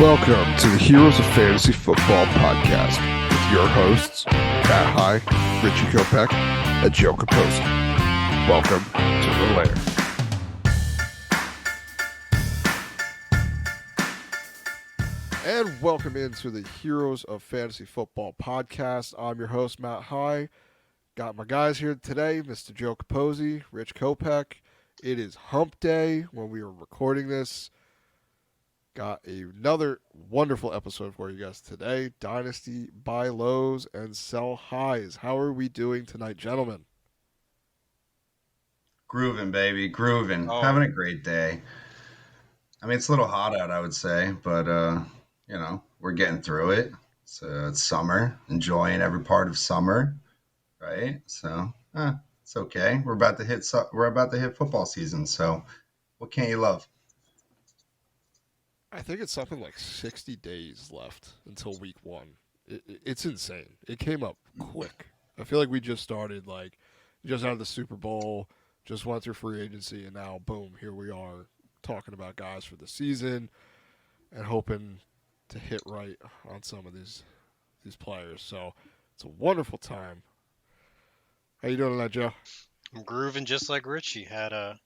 Welcome to the Heroes of Fantasy Football podcast with your hosts, Matt High, Richie Kopech, and Joe Capozzi. Welcome to the lair. And welcome into the Heroes of Fantasy Football podcast. I'm your host, Matt High. Got my guys here today, Mr. Joe Capozzi, Rich Kopech. It is hump day when we are recording this. Got another wonderful episode for you guys today. Dynasty, buy lows and sell highs. How are we doing tonight, gentlemen? Grooving, baby, grooving. Having a great day. I mean, it's a little hot out, I would say, but we're getting through it. So it's summer, enjoying every part of summer, right? So it's okay. We're about to hit football season. So what can't you love? I think it's something like 60 days left until week one. It's insane. It came up quick. I feel like we just started, just out of the Super Bowl, just went through free agency, and now, boom, here we are talking about guys for the season and hoping to hit right on some of these players. So it's a wonderful time. How you doing tonight, Joe? I'm grooving just like Richie. Had a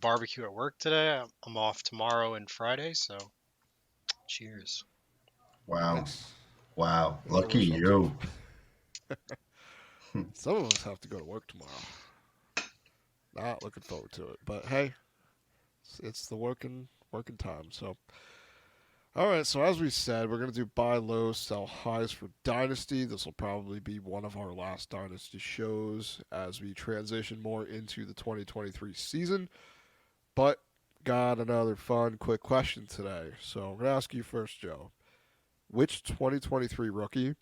barbecue at work today. I'm off tomorrow and Friday, so cheers. Wow. Nice. Wow. Lucky you. Some of us have to go to work tomorrow. Not looking forward to it, but hey, it's the working time. So, all right. So as we said, we're gonna do buy lows, sell highs for Dynasty. This will probably be one of our last Dynasty shows as we transition more into the 2023 season. But got another fun, quick question today. So I'm gonna ask you first, Joe. Which 2023 rookie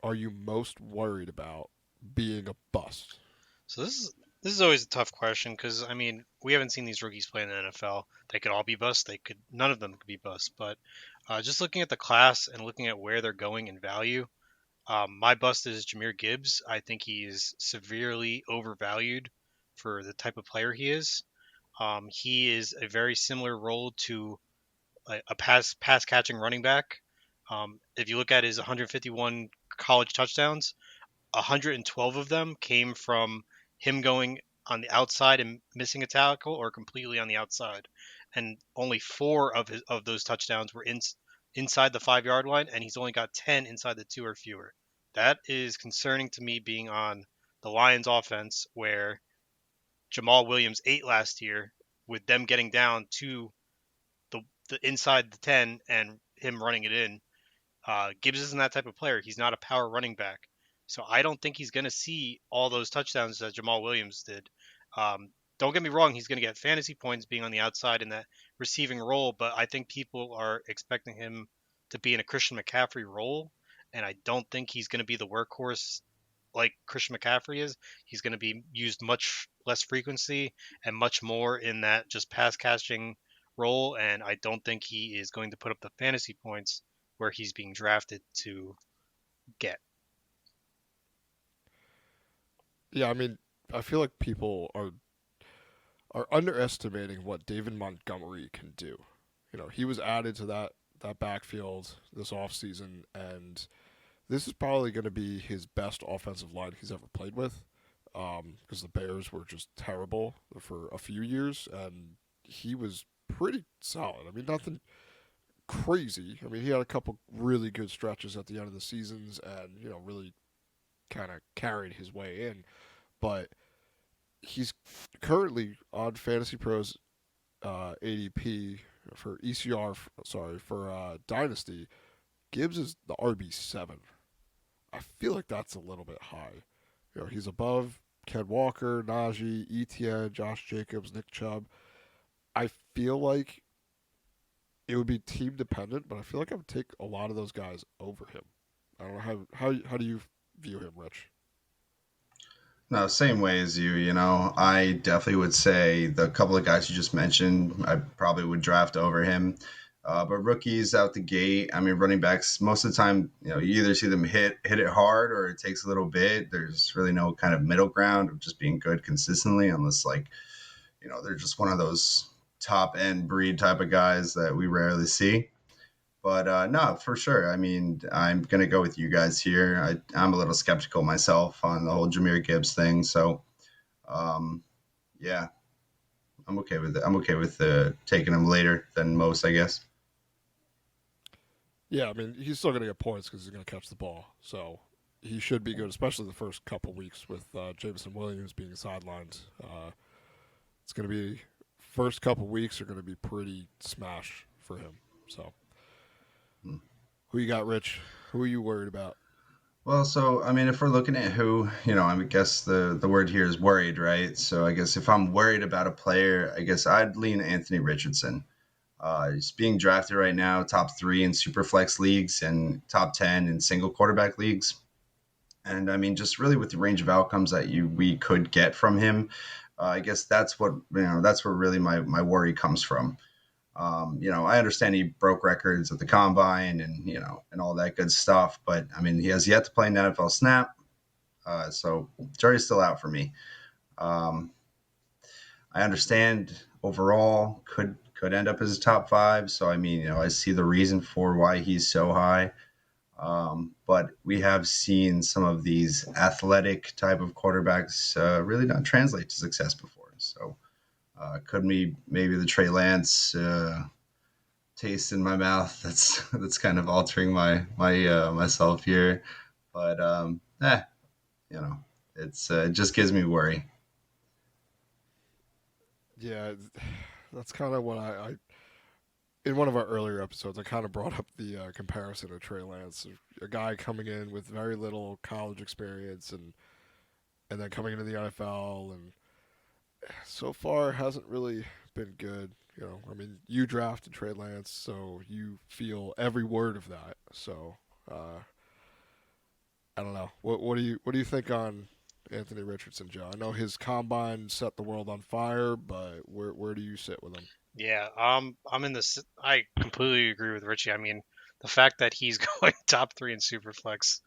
are you most worried about being a bust? So this is always a tough question because I mean we haven't seen these rookies play in the NFL. They could all be bust. None of them could be bust. But just looking at the class and looking at where they're going in value, my bust is Jahmyr Gibbs. I think he is severely overvalued for the type of player he is. He is a very similar role to a pass catching running back. If you look at his 151 college touchdowns, 112 of them came from him going on the outside and missing a tackle or completely on the outside, and only 4 of those touchdowns were inside the 5 yard line, and he's only got 10 inside the 2 or fewer. That is concerning to me, being on the Lions offense where Jamal Williams ate last year with them getting down to the inside the 10 and him running it in. Gibbs isn't that type of player. He's not a power running back. So I don't think he's going to see all those touchdowns that Jamal Williams did. Don't get me wrong, he's going to get fantasy points being on the outside in that receiving role, but I think people are expecting him to be in a Christian McCaffrey role, and I don't think he's going to be the workhorse like Christian McCaffrey is. He's going to be used much less frequency and much more in that just pass catching role, and I don't think he is going to put up the fantasy points where he's being drafted to get. Yeah, I mean, I feel like people are underestimating what David Montgomery can do. You know, he was added to that backfield this offseason, and this is probably going to be his best offensive line he's ever played with, because the Bears were just terrible for a few years, and he was pretty solid. I mean, nothing crazy. I mean, he had a couple really good stretches at the end of the seasons, and really kind of carried his way in. But he's currently on Fantasy Pros ADP for ECR. For Dynasty. Gibbs is the RB7. I feel like that's a little bit high. He's above Ken Walker, Najee, Etienne, Josh Jacobs, Nick Chubb. I feel like it would be team dependent, but I feel like I would take a lot of those guys over him. I don't know how do you view him, Rich? No, same way as you. I definitely would say the couple of guys you just mentioned, I probably would draft over him. But rookies out the gate, I mean, running backs, most of the time, you either see them hit it hard or it takes a little bit. There's really no kind of middle ground of just being good consistently, unless they're just one of those top end breed type of guys that we rarely see. But no, for sure. I mean, I'm gonna go with you guys here. I'm a little skeptical myself on the whole Jameer Gibbs thing. So um, yeah, I'm okay with it. I'm okay with taking him later than most, I guess. Yeah, I mean, he's still going to get points because he's going to catch the ball. So he should be good, especially the first couple weeks with Jameson Williams being sidelined. It's going to be first couple weeks are going to be pretty smash for him. So Hmm. who you got, Rich? Who are you worried about? Well, so I mean, if we're looking at who, I guess the word here is worried, right? So I guess if I'm worried about a player, I guess I'd lean Anthony Richardson. He's being drafted right now, top 3 in super flex leagues and top 10 in single quarterback leagues. And I mean, just really with the range of outcomes that you we could get from him, I guess that's where really my worry comes from. I understand he broke records at the combine and and all that good stuff, but I mean, he has yet to play an NFL snap, so jury's still out for me. Um, I understand overall could end up as a top 5, so I mean, I see the reason for why he's so high. But we have seen some of these athletic type of quarterbacks really not translate to success before. So could be maybe the Trey Lance taste in my mouth that's kind of altering my myself here. But you know, it just gives me worry. Yeah, that's kind of what I in one of our earlier episodes, I kind of brought up the comparison of Trey Lance, a guy coming in with very little college experience and then coming into the NFL, and so far hasn't really been good. I mean, you drafted Trey Lance, so you feel every word of that. So, uh, I don't know. What do you think on Anthony Richardson, Joe? I know his combine set the world on fire, but where do you sit with him? Yeah, I'm in this. I completely agree with Richie. I mean, the fact that he's going top 3 in Superflex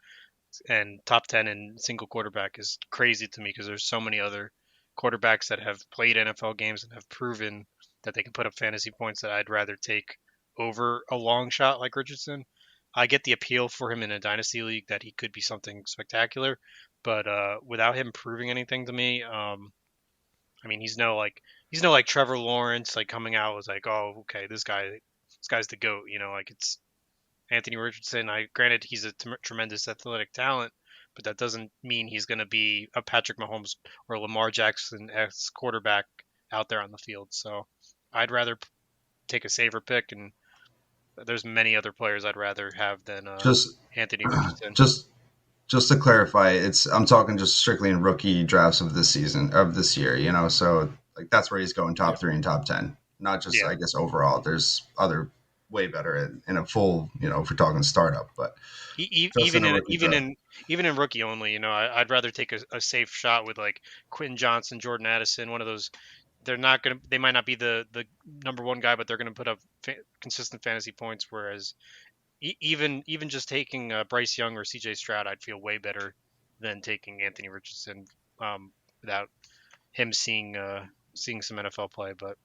and top 10 in single quarterback is crazy to me because there's so many other quarterbacks that have played NFL games and have proven that they can put up fantasy points that I'd rather take over a long shot like Richardson. I get the appeal for him in a dynasty league that he could be something spectacular, but without him proving anything to me, I mean, he's no like Trevor Lawrence like coming out was like, oh, okay, this guy's the goat. Like it's Anthony Richardson. I granted he's a tremendous athletic talent, but that doesn't mean he's going to be a Patrick Mahomes or Lamar Jackson ex quarterback out there on the field. So I'd rather take a safer pick, and there's many other players I'd rather have than Just Anthony Richardson. just just to clarify, it's I'm talking just strictly in rookie drafts of this season of this year. So like that's where he's going Yeah, top 3 and top 10, not just Yeah, I guess overall. There's other way better in a full if we're talking startup, but just in even a in rookie draft. even in rookie only, I'd rather take a safe shot with like Quentin Johnson, Jordan Addison, one of those. They might not be the number one guy, but they're gonna put up consistent fantasy points. Whereas even just taking Bryce Young or C.J. Stroud, I'd feel way better than taking Anthony Richardson without him seeing some NFL play. But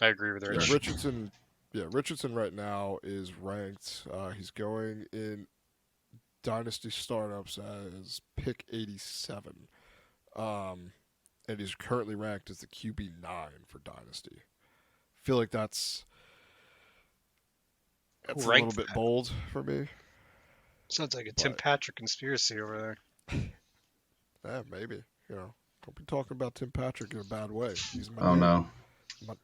I agree with yeah. Rich. Richardson right now is ranked. He's going in Dynasty startups as pick 87. Um, and he's currently ranked as the QB 9 for Dynasty. I feel like Who that's a little ranked bit that? bold for me, Sounds like a Tim but Patrick conspiracy over there. maybe don't be talking about Tim Patrick in a bad way. He's my Oh dude. no, My,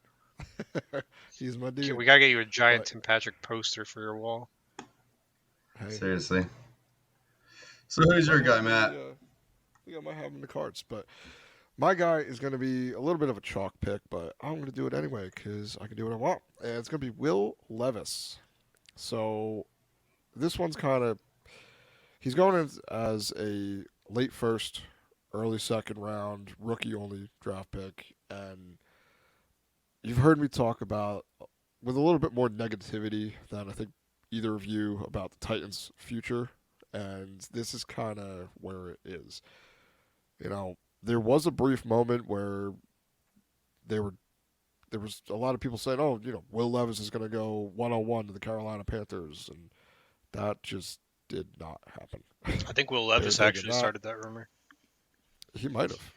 he's my Okay, dude. we gotta get you a giant But Tim Patrick poster for your wall. hey, seriously. So we who's might your have guy, him in Matt? the. I think I might have him in the cards, but my guy is going to be a little bit of a chalk pick, but I'm going to do it anyway because I can do what I want. And it's going to be Will Levis. So this one's kind of he's going in as a late first, early second round rookie only draft pick, and you've heard me talk about with a little bit more negativity than I think either of you about the Titans' future, and this is kind of where it is. There was a brief moment where they were there was a lot of people saying, "Oh, Will Levis is going to go 1-on-1 to the Carolina Panthers," and that just did not happen. I think Will They were Levis thinking actually that started that rumor. he might have,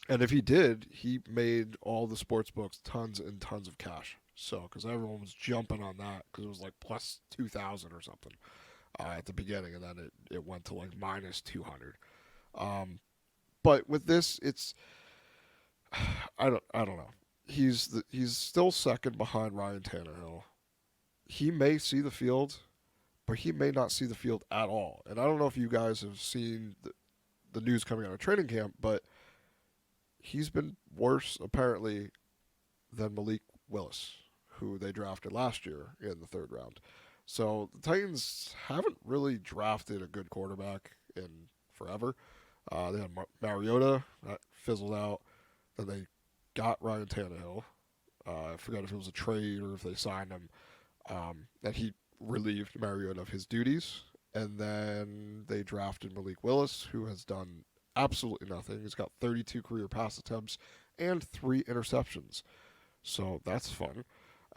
and if he did, he made all the sports books tons and tons of cash. So, because everyone was jumping on that because it was like plus 2,000 or something at the beginning, and then it went to like minus 200. Um, but with this, it's I don't know. He's still second behind Ryan Tannehill. He may see the field, but he may not see the field at all. And I don't know if you guys have seen the news coming out of training camp, but he's been worse apparently than Malik Willis, who they drafted last year in the third round. So the Titans haven't really drafted a good quarterback in forever. They had Mariota that fizzled out. Then they got Ryan Tannehill. I forget if it was a trade or if they signed him. And he relieved Mariota of his duties. And then they drafted Malik Willis, who has done absolutely nothing. He's got 32 career pass attempts and 3 interceptions. So that's fun.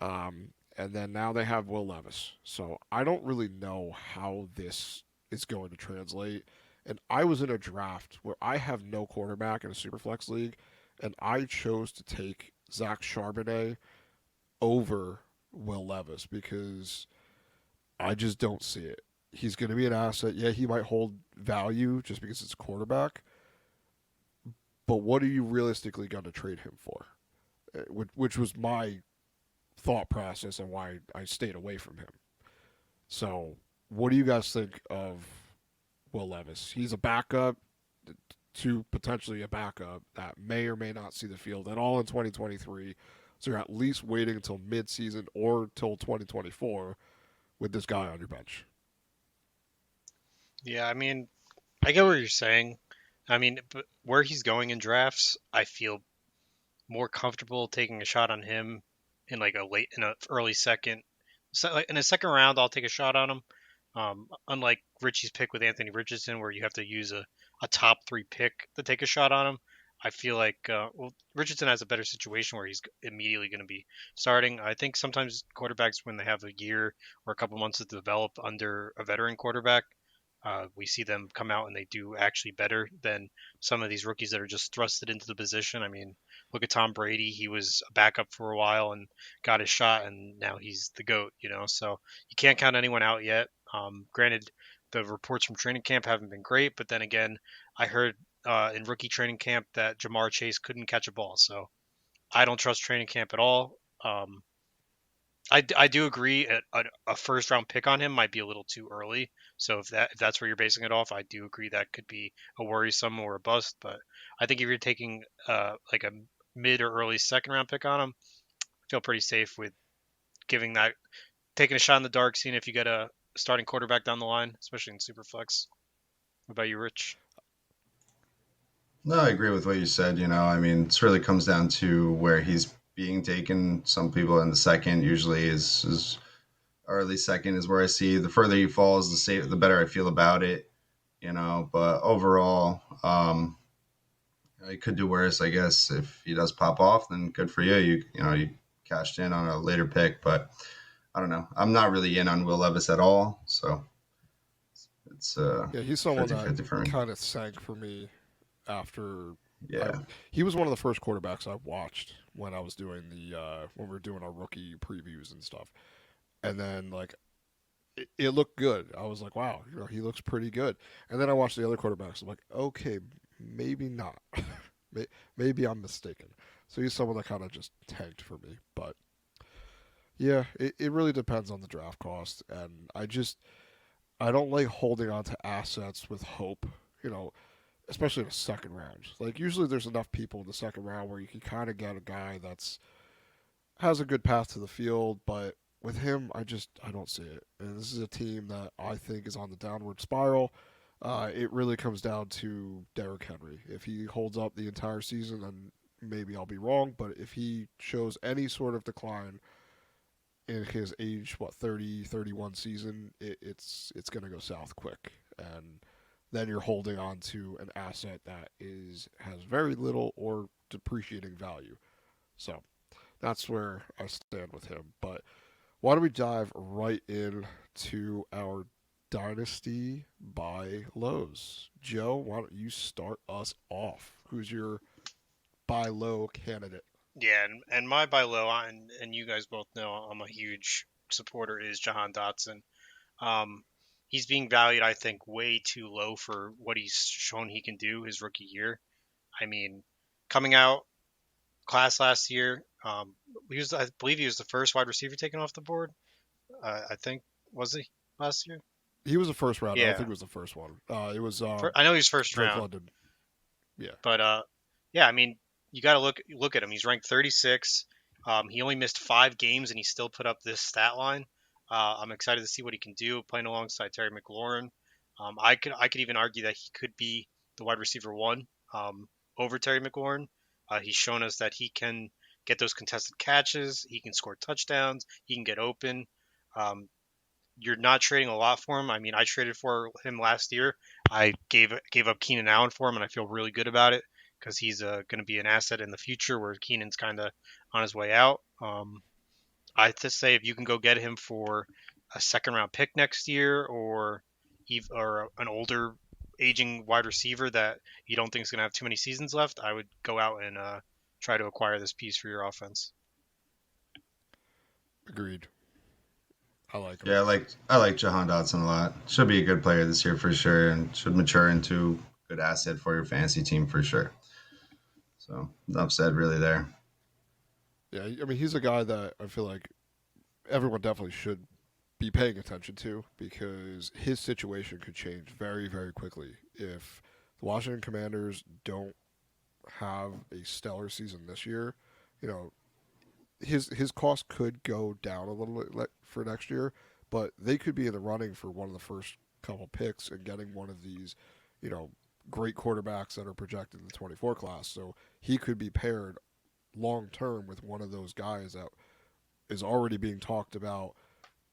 And then now they have Will Levis. So I don't really know how this is going to translate. And I was in a draft where I have no quarterback in a superflex league, and I chose to take Zach Charbonnet over Will Levis because I just don't see it. He's going to be an asset. Yeah, he might hold value just because it's a quarterback, but what are you realistically going to trade him for? Which was my thought process and why I stayed away from him. So, what do you guys think of Will Levis? He's a backup to potentially a backup that may or may not see the field at all in 2023. So you're at least waiting until midseason or till 2024 with this guy on your bench. Yeah, I mean, I get what you're saying. I mean, but where he's going in drafts, I feel more comfortable taking a shot on him in a early second, so like in a second round. I'll take a shot on him. Unlike Richie's pick with Anthony Richardson, where you have to use a top three pick to take a shot on him. I feel like Richardson has a better situation where he's immediately going to be starting. I think sometimes quarterbacks, when they have a year or a couple months to develop under a veteran quarterback, we see them come out and they do actually better than some of these rookies that are just thrusted into the position. I mean, look at Tom Brady. He was a backup for a while and got his shot, and now he's the GOAT, you know? So you can't count anyone out yet. Granted, the reports from training camp haven't been great, but then again, I heard in rookie training camp that Jamar Chase couldn't catch a ball. So I don't trust training camp at all. I do agree a first round pick on him might be a little too early. So if that's where you're basing it off, I do agree that could be a worrisome or a bust. But I think if you're taking like a mid or early second round pick on him, I feel pretty safe with giving that taking a shot in the dark, seeing if you get a starting quarterback down the line, especially in Superflex. What about you, Rich? No, I agree with what you said. I mean, it really comes down to where he's being taken. Some people in the second usually is early second is where I see. The further he falls, the better I feel about it. But overall, he could do worse, I guess. If he does pop off, then good for you. You cashed in on a later pick, but I don't know. I'm not really in on Will Levis at all, so it's Yeah, he's someone that 50-50 for me. kind of sank for me after I. Yeah. He was one of the first quarterbacks I watched when I was doing when we were doing our rookie previews and stuff. And then like it looked good. I was like, wow, he looks pretty good. And then I watched the other quarterbacks. I'm like, okay, maybe not. Maybe I'm mistaken. So he's someone that kind of just tanked for me. But yeah, it really depends on the draft cost. And I don't like holding on to assets with hope, you know, especially in the second round. Like usually there's enough people in the second round where you can kind of get a guy that's has a good path to the field, but with him, I don't see it. And this is a team that I think is on the downward spiral. It really comes down to Derrick Henry. If he holds up the entire season, then maybe I'll be wrong. But if he shows any sort of decline in his age, 30, 31 season, it's going to go south quick. And then you're holding on to an asset that has very little or depreciating value. So That's where I stand with him. But why don't we dive right in to our Dynasty buy lows? Joe, why don't you start us off? Who's your buy low candidate? Yeah, and my buy low, and you guys both know I'm a huge supporter, is Jahan Dotson. Um, he's being valued, I think, way too low for what he's shown he can do his rookie year. I mean, coming out class last year, I believe he was the first wide receiver taken off the board. I think was he last year? He was a first round. I don't think Yeah, it was the first one. It was I know he was first Drake round, London. Yeah, but yeah, I mean, you got to look at him. He's ranked 36. He only missed 5 games, and he still put up this stat line. I'm excited to see what he can do playing alongside Terry McLaurin. I could even argue that he could be the wide receiver one over Terry McLaurin. He's shown us that he can get those contested catches. He can score touchdowns. He can get open. Um, you're not trading a lot for him. I mean, I traded for him last year. I gave up Keenan Allen for him, and I feel really good about it because he's going to be an asset in the future where Keenan's kind of on his way out. I just say if you can go get him for a second round pick next year, or an older aging wide receiver that you don't think is going to have too many seasons left, I would go out and try to acquire this piece for your offense. agreed. I like him. Yeah, I like Jahan Dotson a lot. Should be a good player this year for sure, and should mature into a good asset for your fantasy team for sure. So enough said, really there. Yeah, I mean he's a guy that I feel like everyone definitely should be paying attention to because his situation could change very, very quickly if the Washington Commanders don't have a stellar season this year. You know, his cost could go down a little bit for next year, but they could be in the running for one of the first couple picks and getting one of these, you know, great quarterbacks that are projected in the 24 class. So he could be paired long term with one of those guys that is already being talked about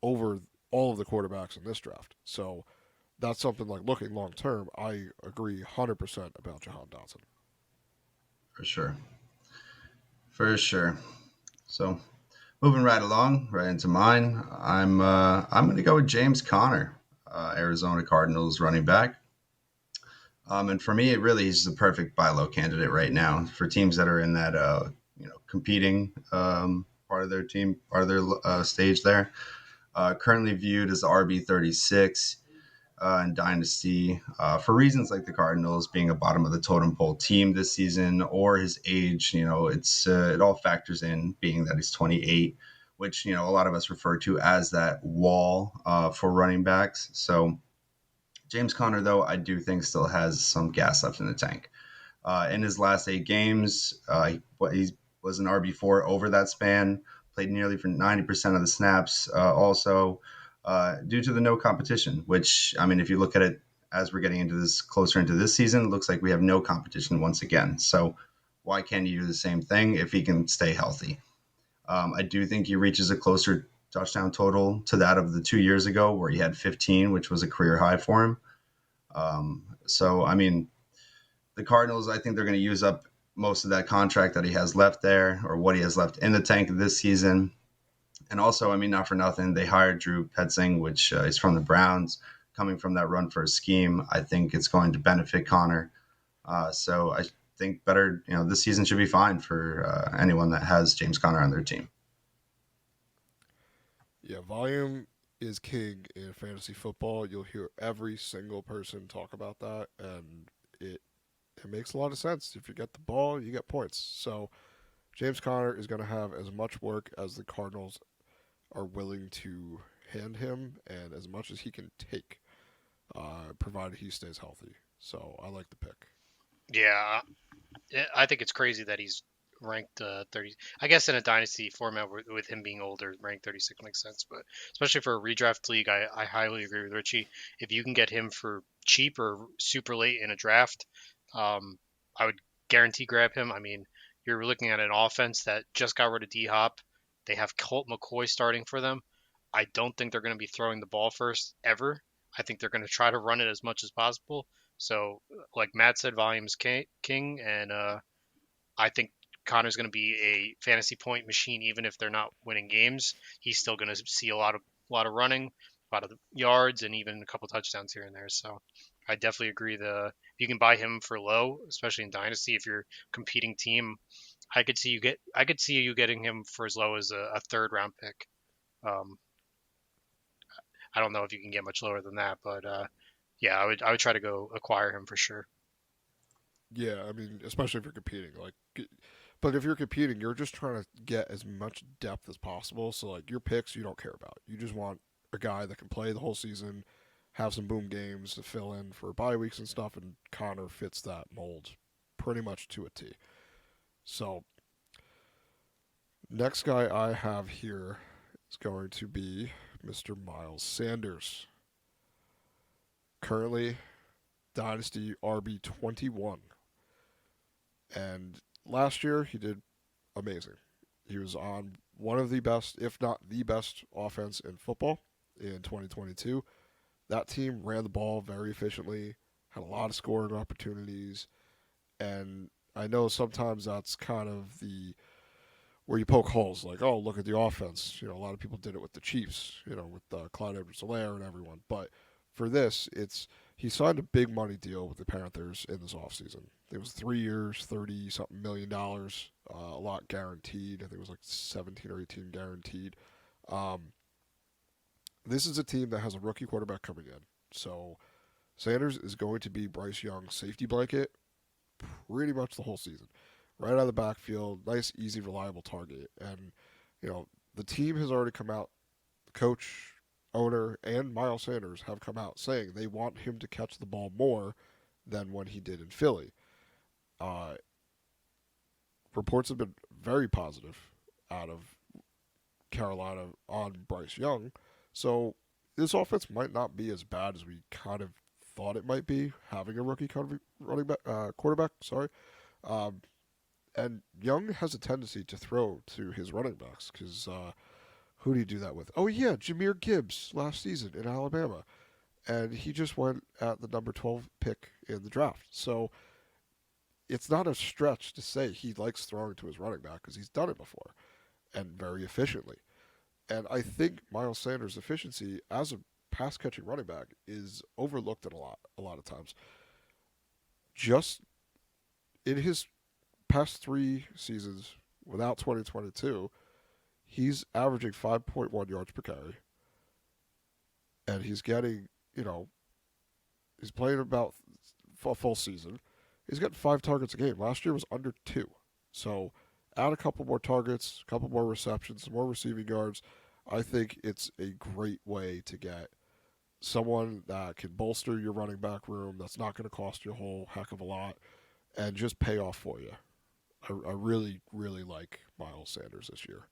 over all of the quarterbacks in this draft. So that's something like looking long term. I agree 100% about Jahan Dotson. For sure. For sure. So moving right along, right into mine. I'm going to go with James Conner, Arizona Cardinals running back. And for me, it really is the perfect buy low candidate right now for teams that are in that competing part of their team, part of their stage there. Currently viewed as the RB 36 in Dynasty for reasons like the Cardinals being a bottom of the totem pole team this season, or his age. It all factors in, being that he's 28, which a lot of us refer to as that wall for running backs. So James Conner, though, I do think still has some gas left in the tank. In his last 8 games, he was an RB4 over that span, played nearly for 90% of the snaps. Also, due to the no competition, which, I mean, if you look at it as we're getting into this closer into this season, it looks like we have no competition once again. So why can't he do the same thing if he can stay healthy? I do think he reaches a closer touchdown total to that of the 2 years ago, where he had 15, which was a career high for him. So, I mean, the Cardinals, I think they're going to use up most of that contract that he has left there, or what he has left in the tank this season. And also, I mean, not for nothing, they hired Drew Petzing, which is from the Browns, coming from that run first scheme. I think it's going to benefit Connor. So I think this season should be fine for anyone that has James Conner on their team. Yeah, volume is king in fantasy football. You'll hear every single person talk about that, and it makes a lot of sense. If you get the ball, you get points. So James Conner is going to have as much work as the Cardinals are willing to hand him, and as much as he can take, provided he stays healthy. So I like the pick. Yeah, I think it's crazy that he's ranked 30. I guess in a dynasty format with him being older, ranked 36 makes sense. But especially for a redraft league, I highly agree with Richie. If you can get him for cheap or super late in a draft, um, I would guarantee grab him. I mean, you're looking at an offense that just got rid of D Hop. They have Colt McCoy starting for them. I don't think they're going to be throwing the ball first ever. I think they're going to try to run it as much as possible. So, like Matt said, volume is king, and I think Connor's going to be a fantasy point machine, even if they're not winning games. He's still going to see a lot of running, a lot of yards, and even a couple touchdowns here and there. So I definitely agree. If you can buy him for low, especially in Dynasty, if you're a competing team, I could see you getting him for as low as a third round pick. Um, I don't know if you can get much lower than that, but yeah, I would try to go acquire him for sure. Yeah, I mean, especially if you're competing, but if you're competing, you're just trying to get as much depth as possible. So like your picks, you don't care about. You just want a guy that can play the whole season, have some boom games to fill in for bye weeks and stuff, and Connor fits that mold pretty much to a T. So next guy I have here is going to be Mr. Miles Sanders. Currently, Dynasty RB 21. And last year, he did amazing. He was on one of the best, if not the best, offense in football in 2022. That team ran the ball very efficiently, had a lot of scoring opportunities, and I know sometimes that's kind of the where you poke holes, like, oh, look at the offense. A lot of people did it with the Chiefs, with Clyde Edwards-Helaire and everyone. But for this, he signed a big money deal with the Panthers in this offseason. It was 3 years, 30 something million dollars, a lot guaranteed. I think it was like 17 or 18 guaranteed. Um, this is a team that has a rookie quarterback coming in, so Sanders is going to be Bryce Young's safety blanket pretty much the whole season. Right out of the backfield, nice, easy, reliable target. And, you know, the team has already come out, the coach, owner, and Miles Sanders have come out saying they want him to catch the ball more than when he did in Philly. Uh, Reports have been very positive out of Carolina on Bryce Young. So this offense might not be as bad as we kind of thought it might be, having a rookie running back, quarterback. Sorry, um, and Young has a tendency to throw to his running backs because who do you do that with? Oh yeah, Jameer Gibbs last season in Alabama, and he just went at the number 12 pick in the draft. So it's not a stretch to say he likes throwing to his running back because he's done it before and very efficiently. And I think Miles Sanders' efficiency as a pass catching running back is overlooked in a lot of times. Just in his past 3 seasons without 2022, he's averaging 5.1 yards per carry, and he's getting, he's playing about a full season. He's getting 5 targets a game. Last year was under 2. So add a couple more targets, a couple more receptions, some more receiving yards. I think it's a great way to get someone that can bolster your running back room that's not going to cost you a whole heck of a lot and just pay off for you. I really, really like Miles Sanders this year.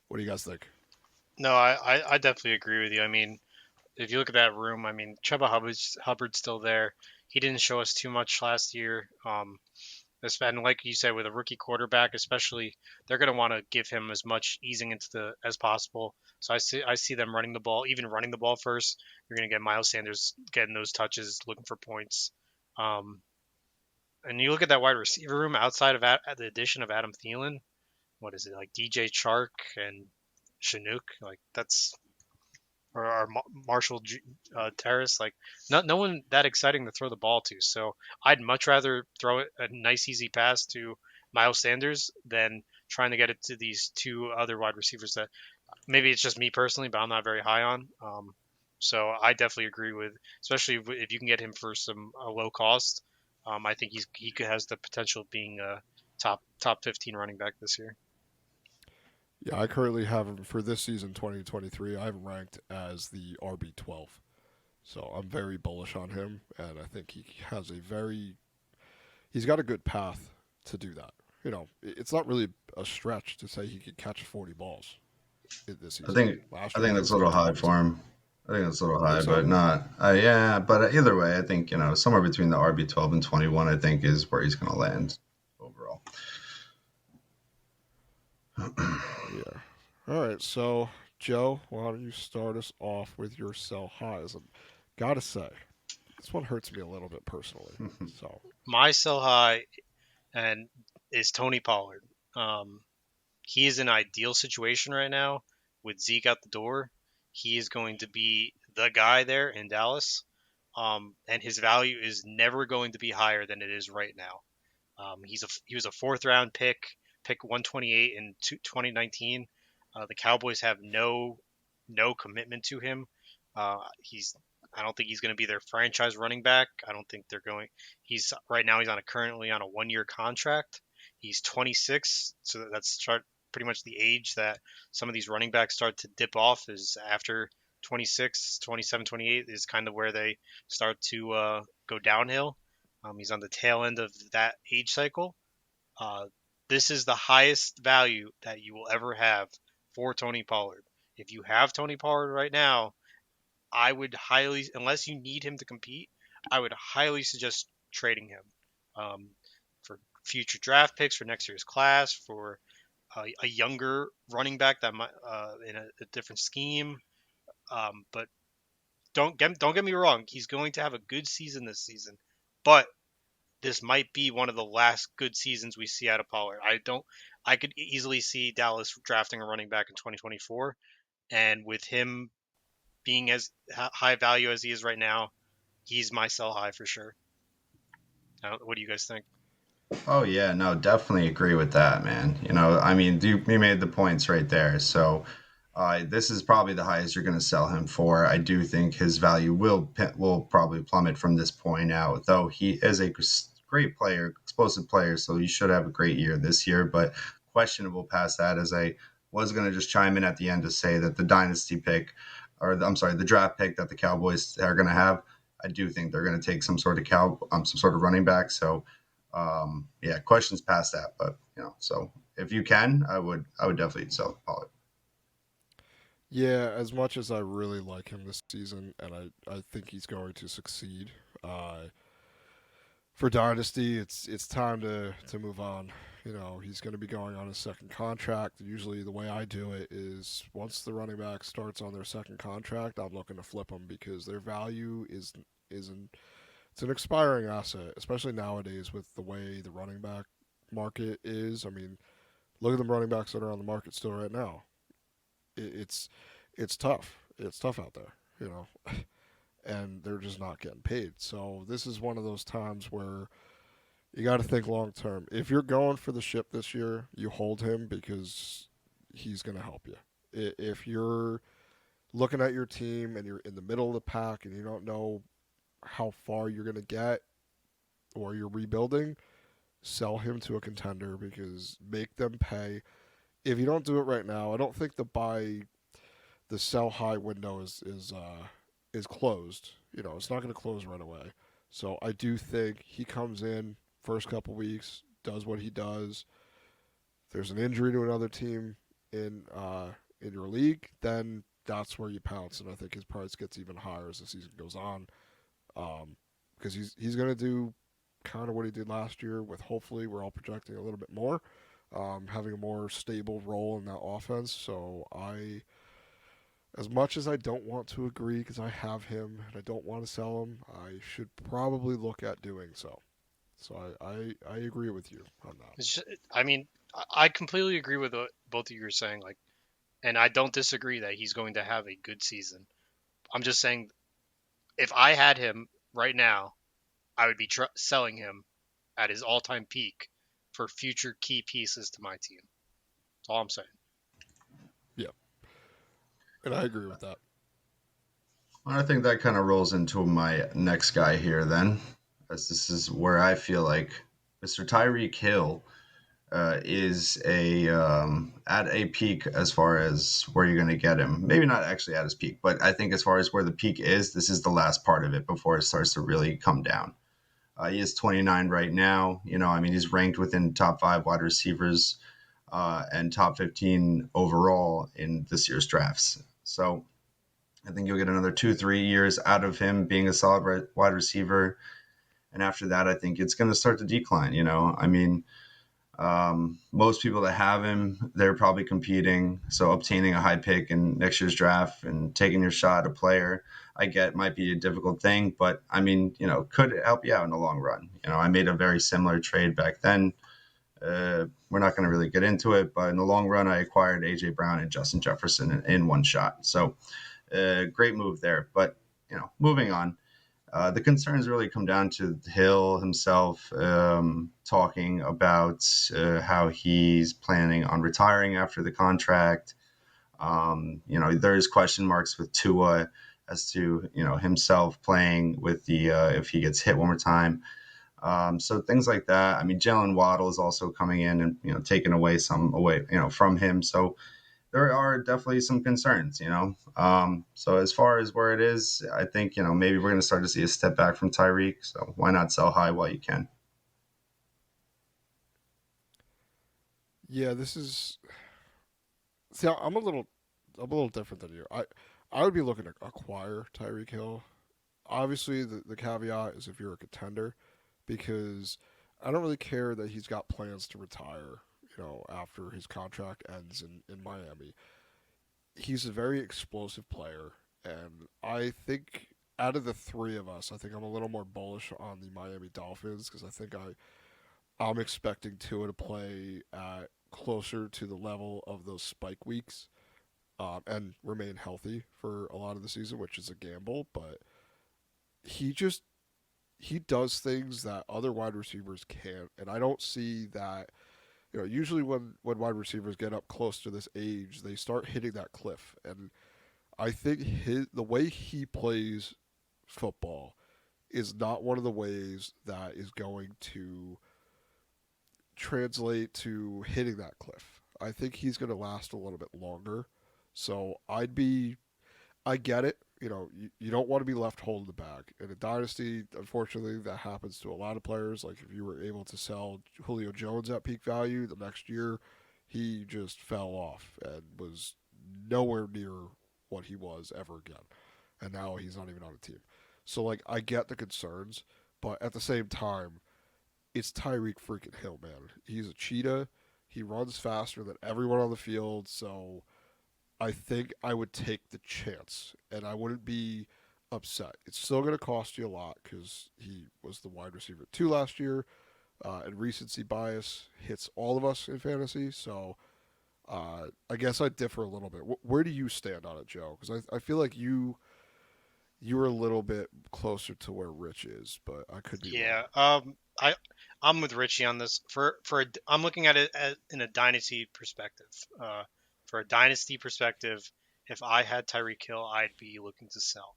What do you guys think? No, I definitely agree with you. I mean, if you look at that room, I mean, Hubbard's still there. He didn't show us too much last year. And like you said, with a rookie quarterback, especially, they're going to want to give him as much easing into the as possible. So I see them running the ball, even running the ball first. You're going to get Miles Sanders getting those touches, looking for points. Um, and you look at that wide receiver room outside of the addition of Adam Thielen. What is it like DJ Chark and Chinook? Like that's or Marshall Terrace. Like no one that exciting to throw the ball to. So I'd much rather throw it a nice easy pass to Miles Sanders than trying to get it to these two other wide receivers that maybe it's just me personally, but I'm not very high on. So I definitely agree with, especially if you can get him for some low cost. I think has the potential of being a top 15 running back this year. Yeah, I currently have him for this season 2023. I have him ranked as the RB 12. So I'm very bullish on him, and I think he's got a good path to do that. It's not really a stretch to say he could catch 40 balls in this I season. think Last I year think he that's was a little getting high 20 for something. him. I think that's a little You think high, so? but not. Yeah, but either way, I think somewhere between the RB 12 and 21, I think is where he's going to land overall. Yeah. All right. So Joe, why don't you start us off with your sell highs? And gotta say, this one hurts me a little bit personally. So My sell high and is Tony Pollard. Um, he is in an ideal situation right now with Zeke out the door. He is going to be the guy there in Dallas, and his value is never going to be higher than it is right now. He was a fourth round pick 128 in 2019. The Cowboys have no commitment to him. He's I don't think he's going to be their franchise running back. I don't think they're going. He's right now. He's currently on a 1 year contract. He's 26, so that's pretty much the age that some of these running backs start to dip off. Is after 26, 27, 28 is kind of where they start to go downhill. He's on the tail end of that age cycle. Uh, this is the highest value that you will ever have for Tony Pollard. If you have Tony Pollard right now, I would highly, unless you need him to compete, I would highly suggest trading him for future draft picks for next year's class, for a younger running back that might in a different scheme. But don't get me wrong, he's going to have a good season this season, but this might be one of the last good seasons we see out of Pollard. I could easily see Dallas drafting a running back in 2024, and with him being as high value as he is right now, he's my sell high for sure. What do you guys think? Oh yeah, no, definitely agree with that, man. I mean, you made the points right there. So, this is probably the highest you're going to sell him for. I do think his value will probably plummet from this point out, though he is a great player, explosive player, so he should have a great year this year. But questionable past that, as I was going to just chime in at the end to say that the dynasty pick, I'm sorry, the draft pick that the Cowboys are going to have, I do think they're going to take some sort of some sort of running back. So yeah, questions past that, but so if you can, I would definitely sell Pollard. Yeah, as much as I really like him this season, and I think he's going to succeed, uh, for Dynasty, it's time to move on. He's going to be going on his second contract. Usually, the way I do it is once the running back starts on their second contract, I'm looking to flip them because their value isn't it's an expiring asset, especially nowadays with the way the running back market is. I mean, look at the running backs that are on the market still right now. It's it's tough. It's tough out there, and they're just not getting paid. So this is one of those times where you got to think long term. If you're going for the ship this year, you hold him because he's going to help you. If you're looking at your team and you're in the middle of the pack and you don't know how far you're going to get or you're rebuilding, sell him to a contender because make them pay. If you don't do it right now, I don't think the sell high window is closed. It's not going to close right away. So I do think he comes in first couple weeks, does what he does. If there's an injury to another team in your league, then that's where you pounce, and I think his price gets even higher as the season goes on. Because he's going to do kind of what he did last year. With hopefully we're all projecting a little bit more, having a more stable role in that offense. So as much as I don't want to agree because I have him and I don't want to sell him, I should probably look at doing so. So I agree with you on that. I mean, I completely agree with what both of you are saying. Like, and I don't disagree that he's going to have a good season. I'm just saying, if I had him right now, I would be selling him at his all-time peak for future key pieces to my team. That's all I'm saying. Yeah, and I agree with that. Well, I think that kind of rolls into my next guy here then, as this is where I feel like Mr. Tyreek Hill is a at a peak as far as where you're going to get him. Maybe not actually at his peak, but I think as far as where the peak is, this is the last part of it before it starts to really come down. He is 29 right now. I mean, he's ranked within top five wide receivers and top 15 overall in this year's drafts. So I think you'll get another 2, 3 years out of him being a solid wide receiver. And after that, I think it's going to start to decline. I mean, most people that have him, they're probably competing. So obtaining a high pick in next year's draft and taking your shot at a player, I get might be a difficult thing, but I mean, could help you out in the long run. I made a very similar trade back then We're not going to really get into it, but in the long run, I acquired AJ Brown and Justin Jefferson in one shot. So great move there. But moving on. The concerns really come down to Hill himself talking about how he's planning on retiring after the contract. There's question marks with Tua as to himself playing with the if he gets hit one more time. So things like that. I mean, Jalen Waddle is also coming in and taking away some away from him. So there are definitely some concerns. So as far as where it is, I think, maybe we're going to start to see a step back from Tyreek. So why not sell high while you can? Yeah, this is. See, I'm a little different than you. I would be looking to acquire Tyreek Hill. Obviously, the caveat is if you're a contender, because I don't really care that he's got plans to retire. After his contract ends in Miami, he's a very explosive player, and I think out of the three of us, I think I'm a little more bullish on the Miami Dolphins because I think I'm expecting Tua to play at closer to the level of those spike weeks, and remain healthy for a lot of the season, which is a gamble. But he just he does things that other wide receivers can't, and I don't see that. Usually when wide receivers get up close to this age, they start hitting that cliff, and I think the way he plays football is not one of the ways that is going to translate to hitting that cliff. I think he's going to last a little bit longer. So I get it. You don't want to be left holding the bag. In a dynasty, unfortunately, that happens to a lot of players. Like if you were able to sell Julio Jones at peak value, the next year he just fell off and was nowhere near what he was ever again. And now he's not even on a team. So like I get the concerns, but at the same time, it's Tyreek freaking Hill, man. He's a cheetah. He runs faster than everyone on the field, so I think I would take the chance, and I wouldn't be upset. It's still going to cost you a lot because he was the wide receiver two last year, and recency bias hits all of us in fantasy. So I guess I differ a little bit. Where do you stand on it, Joe? Because I feel like you're a little bit closer to where Rich is, but I could be wrong. Yeah, I'm with Richie on this. I'm looking at it in a dynasty perspective. For a dynasty perspective, if I had Tyreek Hill, I'd be looking to sell.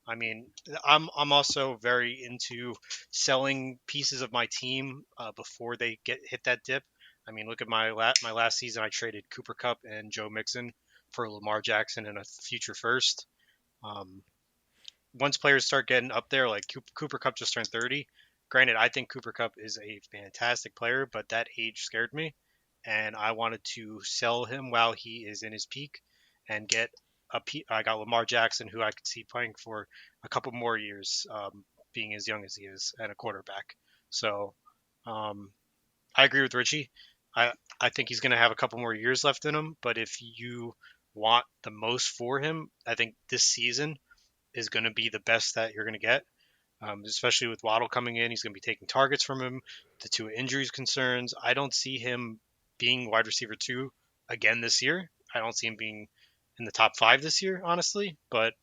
I mean, I'm also very into selling pieces of my team before they hit that dip. I mean, look at my last season. I traded Cooper Cup and Joe Mixon for Lamar Jackson and a future first. Um, Once players start getting up there, like Cooper Cup just turned 30. Granted, I think Cooper Cup is a fantastic player, but that age scared me, and I wanted to sell him while he is in his peak, and get I got Lamar Jackson, who I could see playing for a couple more years, being as young as he is, and a quarterback. So, um, I agree with Richie. I think he's going to have a couple more years left in him, but if you want the most for him, I think this season is going to be the best that you're going to get, especially with Waddle coming in. He's going to be taking targets from him. The two injuries concerns. I don't see him being wide receiver two again this year. I don't see him being in the top five this year, honestly, but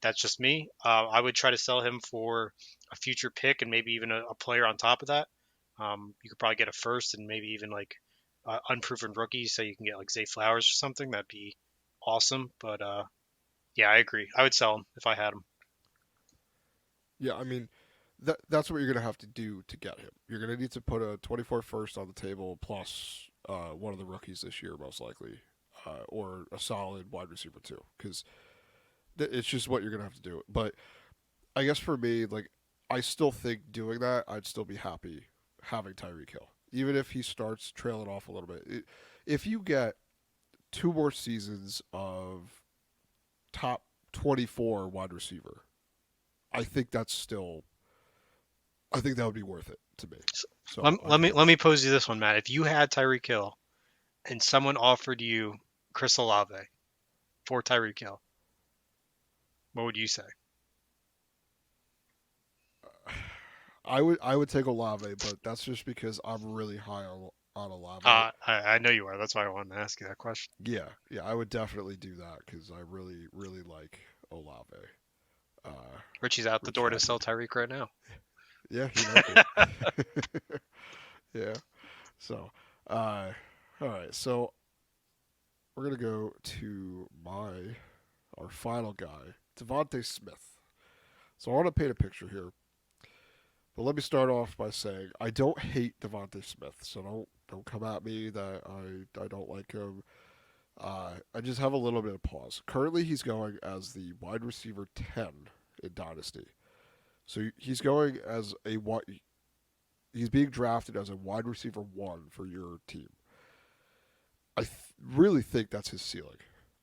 that's just me. I would try to sell him for a future pick and maybe even a player on top of that. You could probably get a first and maybe even like unproven rookie, so you can get like Zay Flowers or something. That'd be awesome. But yeah, I agree. I would sell him if I had him. Yeah, I mean, that's what you're gonna have to do to get him. You're gonna need to put a 24 first on the table plus one of the rookies this year, most likely, or a solid wide receiver too, because it's just what you're gonna have to do. But I guess for me, like, I still think doing that, I'd still be happy having Tyreek Hill, even if he starts trailing off a little bit. If you get two more seasons of top 24 wide receiver, I think that's still I think that would be worth it to me. So Let, I'd let be me happy. let me pose you this one, Matt. If you had Tyreek Hill and someone offered you Chris Olave for Tyreek Hill, what would you say? I would take Olave, but that's just because I'm really high on Olave. I know you are. That's why I wanted to ask you that question. Yeah, yeah, I would definitely do that because I really, really like Olave. Uh, Richie's out the Rich door to Happy. sell Tyreek right now. Yeah, he might be. Yeah. So, uh, all right. So we're gonna go to our final guy, Devonte Smith. So I want to paint a picture here, but let me start off by saying I don't hate Devonte Smith. So don't come at me that I don't like him. I just have a little bit of pause. Currently, he's going as the wide receiver 10 in Dynasty. So he's going as he's being drafted as a wide receiver 1 for your team. Really think that's his ceiling.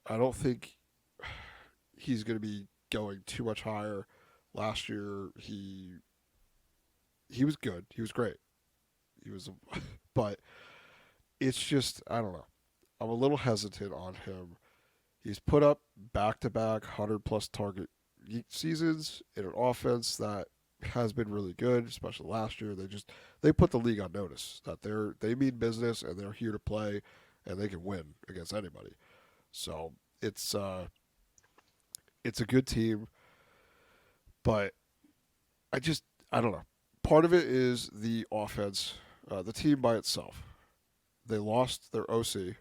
I don't think he's going to be going too much higher. Last year he was good. He was great. He was but it's just I don't know. I'm a little hesitant on him. He's put up back-to-back 100 plus target seasons in an offense that has been really good, especially last year. They put the league on notice that they mean business and they're here to play and they can win against anybody. So it's a good team, but I just I don't know. Part of it is the offense, the team by itself. They lost their OC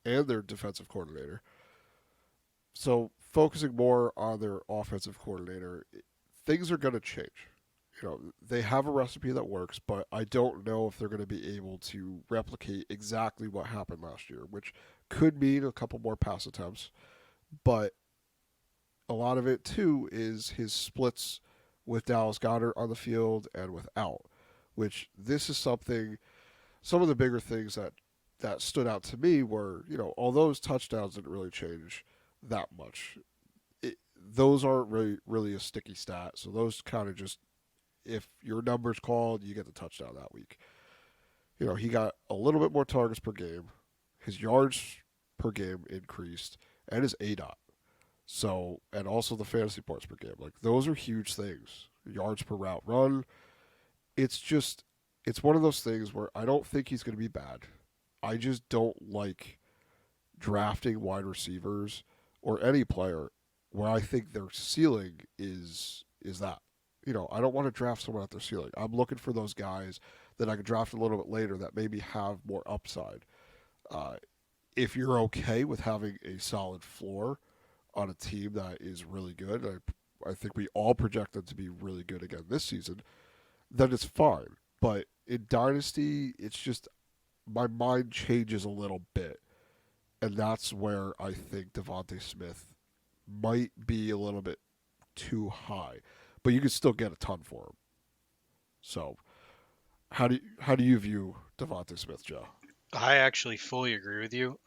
and their defensive coordinator. So focusing more on their offensive coordinator, things are going to change. They have a recipe that works, but I don't know if they're going to be able to replicate exactly what happened last year, which could mean a couple more pass attempts. But a lot of it too is his splits with Dallas Goddard on the field and without, which this is something. Some of the bigger things that stood out to me were, although his touchdowns didn't really change that much, those aren't really a sticky stat. So those kind of just, if your number's called, you get the touchdown that week. He got a little bit more targets per game. His yards per game increased, and his ADOT. So, and also the fantasy points per game. Like, those are huge things. Yards per route run. It's just, it's one of those things where I don't think he's going to be bad. I just don't like drafting wide receivers or any player where I think their ceiling is that. I don't want to draft someone at their ceiling. I'm looking for those guys that I can draft a little bit later that maybe have more upside. Uh, if you're okay with having a solid floor on a team that is really good, I think we all project them to be really good again this season, then it's fine. But in Dynasty, it's just my mind changes a little bit. And that's where I think Devonte Smith might be a little bit too high. But you can still get a ton for him. So how do you view Devonte Smith, Joe? I actually fully agree with you.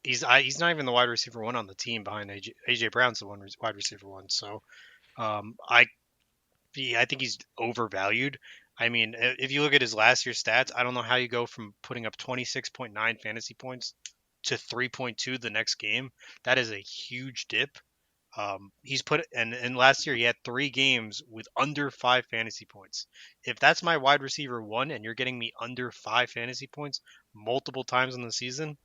He's not even the wide receiver 1 on the team behind AJ Brown's the wide receiver 1. So um, I I think he's overvalued. I mean, if you look at his last year's stats, I don't know how you go from putting up 26.9 fantasy points to 3.2 the next game. That is a huge dip. He's put and last year he had 3 games with under 5 fantasy points. If that's my wide receiver 1 and you're getting me under 5 fantasy points multiple times in the season,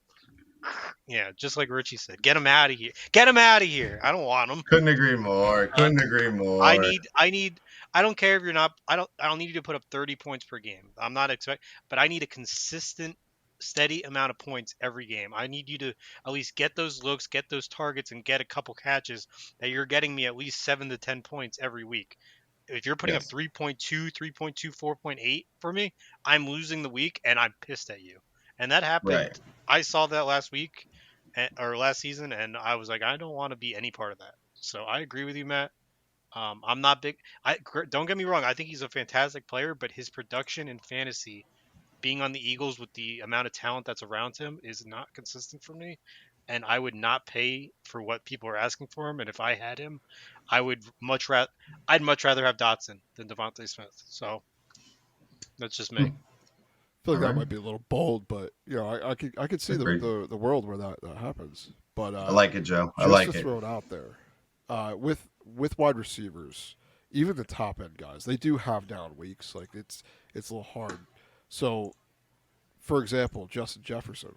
yeah, just like Richie said, get him out of here. Get him out of here. I don't want him. Couldn't agree more. Uh, Couldn't agree I more. need I need I don't care if you're not I don't need you to put up 30 points per game. I'm not expect but I need a consistent steady amount of points every game. I need you to at least get those looks, get those targets and get a couple catches that you're getting me at least 7 to 10 points every week. If you're putting up Yes. 3.2, 3.2, 4.8 for me, I'm losing the week and I'm pissed at you. And that happened. Right. I saw that last week or last season and I was like I don't want to be any part of that. So I agree with you, Matt. I'm not big. Don't get me wrong. I think he's a fantastic player, but his production in fantasy, being on the Eagles with the amount of talent that's around him, is not consistent for me. And I would not pay for what people are asking for him. And if I had him, I would much rather. I'd much rather have Dotson than Devontae Smith. So that's just me. Hmm. I feel All like that right. might be a little bold, but I could see Agreed. the world where that happens. But I like it, Joe. I just to like it. throw it out there, with wide receivers, even the top end guys, they do have down weeks. Like it's a little hard. So for example, Justin Jefferson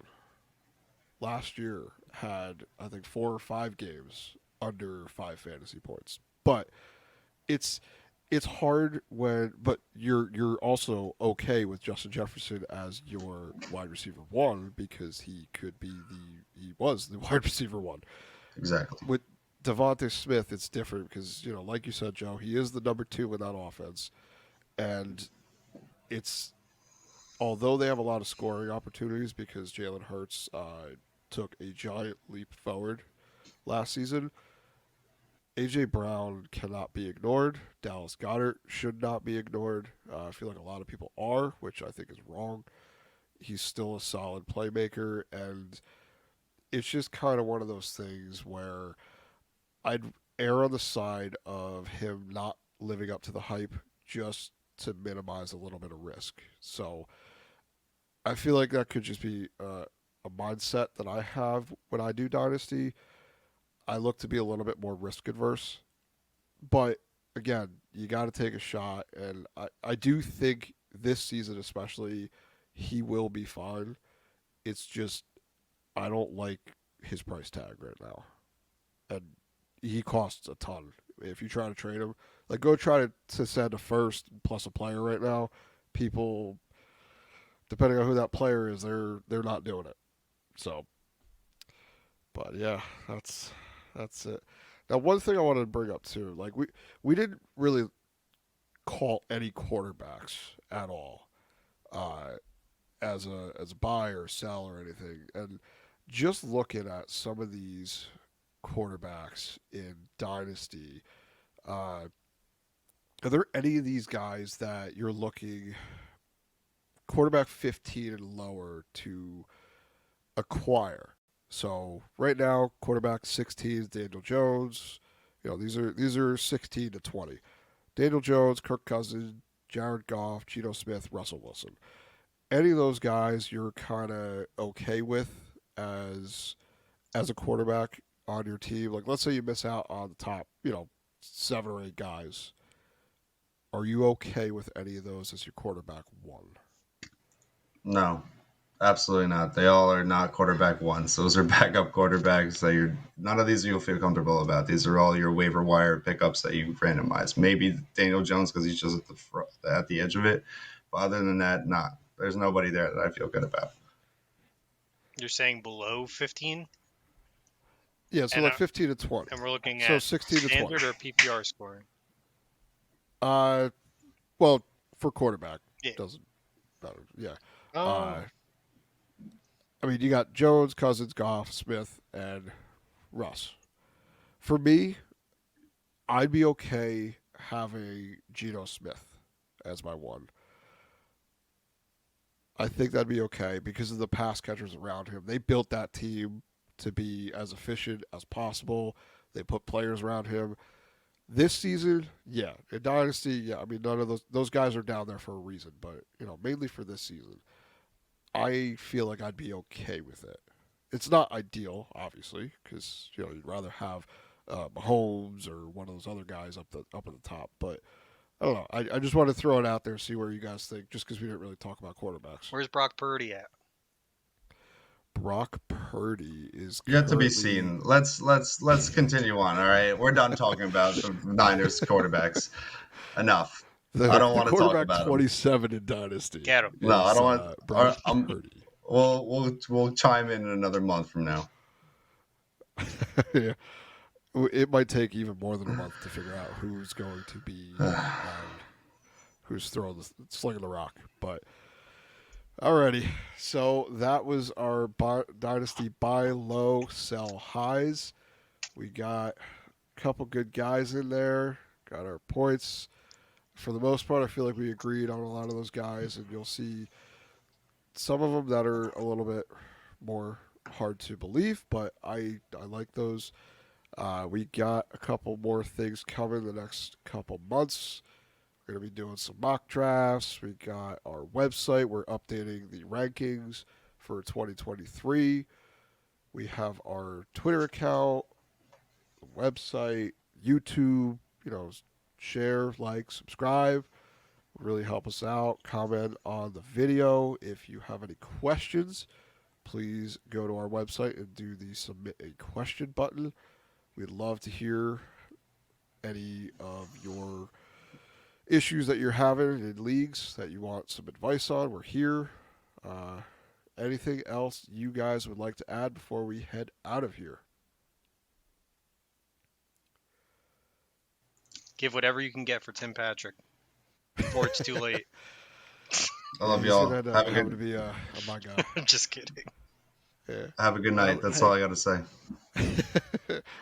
last year had I think 4 or 5 games under 5 fantasy points. But it's it's hard when but you're also okay with Justin Jefferson as your wide receiver one because he was the wide receiver one. Exactly. With Devontae Smith, it's different because like you said, Joe, he is the number two in that offense, and it's although they have a lot of scoring opportunities because Jalen Hurts took a giant leap forward last season. AJ Brown cannot be ignored. Dallas Goddard should not be ignored. I feel like a lot of people are, which I think is wrong. He's still a solid playmaker, and it's just kind of one of those things where I'd err on the side of him not living up to the hype just to minimize a little bit of risk. So I feel like that could just be a mindset that I have when I do Dynasty. I look to be a little bit more risk adverse. But again, you got to take a shot. And I do think this season, especially, he will be fine. It's just, I don't like his price tag right now. And he costs a ton. If you try to trade him, like go try to send a first plus a player right now, people, depending on who that player is, they're not doing it. So, but yeah, that's it. Now, one thing I wanted to bring up too, like we didn't really call any quarterbacks at all uh, as a buy or sell or anything, and just looking at some of these quarterbacks in Dynasty, are there any of these guys that you're looking quarterback 15 and lower to acquire? So right now, quarterback 16 is Daniel Jones. These are 16 to 20. Daniel Jones, Kirk Cousins, Jared Goff, Geno Smith, Russell Wilson. Any of those guys you're kind of okay with as as a quarterback on your team? Like, let's say you miss out on the top, 7 or 8 guys. Are you okay with any of those as your quarterback one? No, absolutely not. They all are not quarterback ones. Those are backup quarterbacks that you're. None of these you'll feel comfortable about. These are all your waiver wire pickups that you randomize. Maybe Daniel Jones because he's just at the at the edge of it. But other than that, not. There's nobody there that I feel good about. You're saying below 15, Yeah, so and like 15 to 20. and we're looking So at 16 to 20. standard or PPR scoring. Uh, well, for quarterback, Yeah. doesn't matter. Yeah. Oh, Uh, I mean, you got Jones, Cousins, Goff, Smith, and Russ. For me, I'd be okay having Geno Smith as my one. I think that'd be okay because of the pass catchers around him. They built that team to be as efficient as possible. They put players around him. This season, yeah, in Dynasty, yeah. I mean, none of those guys are down there for a reason, but mainly for this season, I feel like I'd be okay with it. It's not ideal, obviously, because you'd rather have Mahomes or one of those other guys up at the top. But I don't know. I just want to throw it out there, see where you guys think, just because we didn't really talk about quarterbacks. where's Brock Purdy at? Brock Purdy is Yet to be currently seen. Let's continue on. All right, we're done talking about the Niners quarterbacks. Enough. I don't the want to talk quarterback about them. 27 in Dynasty Get him. No, I is don't want. Brock I'm. Purdy. We'll chime in another month from now. Yeah. It might take even more than a month to figure out who's going to be who's throwing slinging the rock. But alrighty, so that was our Dynasty buy low, sell highs. We got a couple good guys in there. Got our points. For the most part, I feel like we agreed on a lot of those guys, and you'll see some of them that are a little bit more hard to believe, but I like those. We got a couple more things coming the next couple months. We're going to be doing some mock drafts. We got our website. We're updating the rankings for 2023. We have our Twitter account, website, YouTube. Share, like, subscribe. Really help us out. Comment on the video. If you have any questions, please go to our website and do the submit a question button. We'd love to hear any of your issues that you're having in leagues that you want some advice on. We're here. Anything else you guys would like to add before we head out of here? Give whatever you can get for Tim Patrick before it's too late. I love He's y'all. gonna end up Have a having good, to be a my guy. I'm just kidding. Yeah. have a good night. That's all I got to say.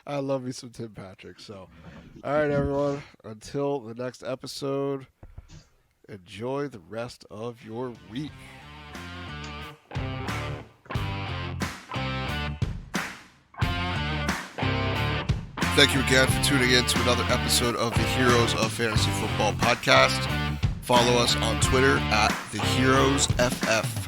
I love me some Tim Patrick. So, all right, everyone. Until the next episode, enjoy the rest of your week. Thank you again for tuning in to another episode of the Heroes of Fantasy Football podcast. Follow us on Twitter at the Heroes FF.